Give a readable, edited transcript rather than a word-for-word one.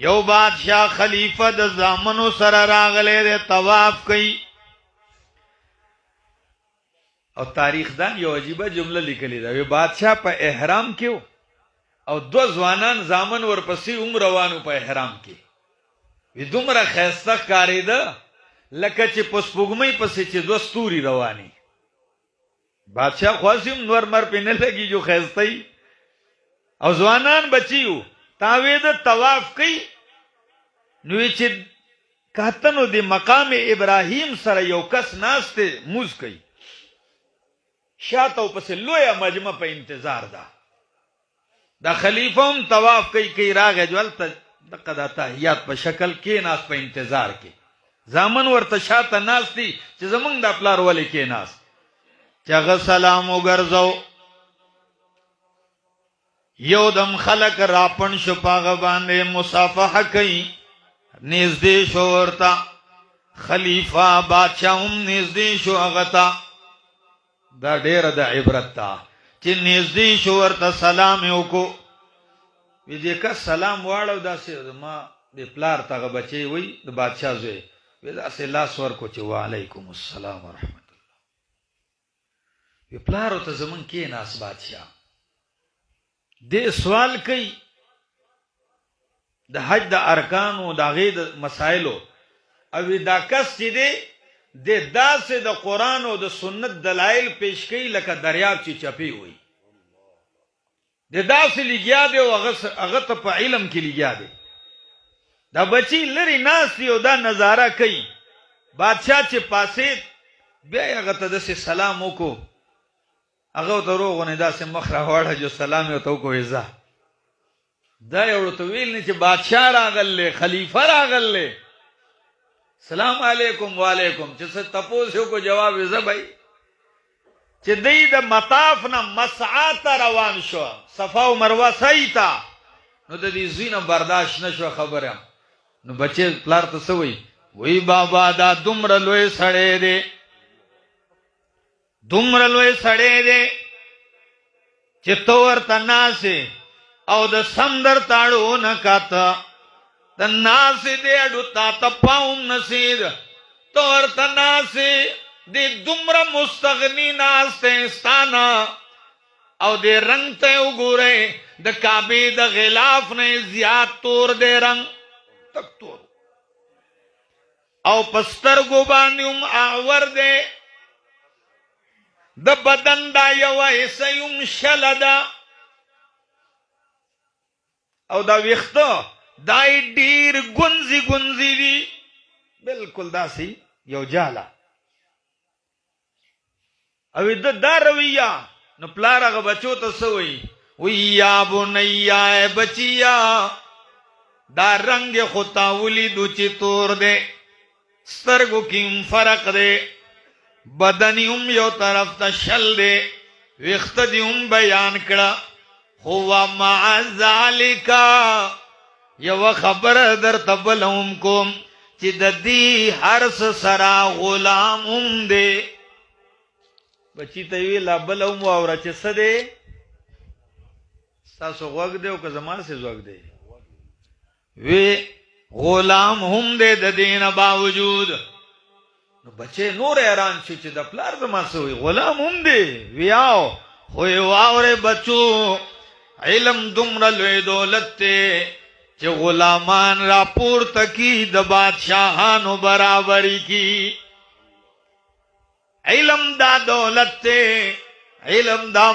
یو بادشاہ خلیفہ د زامنو سره راغلی دی، طواف کوي. او تاریخ دان یو عجیبه جمله لیکلی ده، وی بادشاہ په احرام کې او دو ځوانان زامن ورپسې هم روانو په احرام کې. وی دومره ښایسته ښکارېده لکه چې په سپوږمۍ پسې چې دوه ستوري رواني. بادشاہ خواسی هم نور مر پې نه لګي جو ښایسته او ځوانان بچي وو. تاویده طواف کوي نو چې کاتنو د مقام ابراهیم سره یو کس ناست دی موز کوي، شاته او پسې لویه مجمع په انتظار ده. دا خلیفه هم طواف کوي راغی جو هلته دقه دا تحیات په شکل کېناست په انتظار کې. زامن ورته شاته ناست دي چې زمونږ دا پلار ولې کېناست، چې هغه سلام وګرځو. یو دم خلق راپن شو پاغه باندې مصافحه کوي، نږدې شو ورته خلیفہ بادشاہ هم نږدې شو هغه ته. دا ډیره د عبرت ته چې نږدې شو ورته سلام یې وکړو. وی دې کس سلام واړو داسې ما د پلار ته هغه بچی وی د بادشاہ زوی وی داسې لاس ورکړو چې وعلیکم السلام ورحمت الله. وی پلار ورته زمونږ کېناست بادشاہ. دې سوال کوي د حج د ارکانو د هغې د مسایلو، او دا کس چې دی د داسې د قرآن او د سنت دلایل پیش کوي لکه دریاب چې چپی وي. د داسې لګیا دی او هغه ته په علم کې لګیا دی. دا بچی لرې ناست دی او دا نظاره کوي. بادشاہ چې پاسید بیا یې هغه ته داسې سلام وکړو، هغه ورته روغ ونې داسې مخ راواړه جو سلام یې ورته وکړو. ځه دا یې ورته ویل نه چې بادشاہ راغلی خلیفه راغلی سلام علیکم وعلیکم، چې څه تپوس یې وکړو جواب یې زه بھائی چې دی د مطاف نه مسعا ته روان شو، صفا او مروه سعی ته، نو د دې زوی نه برداشت نه شوه خبره. نو بچې پلار ته څه وایي؟ وی بابا دا دومره لوی سړی دی، دومره لوی سړی دی چې ته ورته ناسې او د سمندر تاړو نه کاته د ناسې دی اډو تا ته پاوم نصیر، ته ورته ناسې دی دومره مستغني ناسته ستانه او دی رنگ ته وګورئ د کعبې د غلاف نه زیات تور دی رنگ، تک تور، او په سترګو باندې هم اعور دی، د بدن دا یوه حصه هم شله ده، او دا ویښته دا یې ډېر ګونځي ګونځي دي، بلکل داسې یو جاله. او د دا رویه. نو پلار هغه بچو ته څه وایي؟ وی یا بنیا بچیا دا رنگ خو تا ولیدو چې تور دی، سترګو کې هم فرق دی، بدن هم یو طرف ته شل دی، ویښته دې هم بیان کړه، خو ومع ذالک یوه خبره درته بله هم کوم چې د دې هر څه سره غلام هم دی. بچی ته وی لا بله هم واوره چې څه دی ستاسو غوږ دی او که زما سې غوږ دی؟ وی غلام هم دی د دې نه باوجود. نو بچې نور حیران شو چې د پلار زما څه وی غلام هم دی؟ وی آو خو یې واورې بچو علم دومره لوی دولت دی چې غلامان راپورته کی د بادشاہانو برابری کی. علم دا دولت دی، علم دا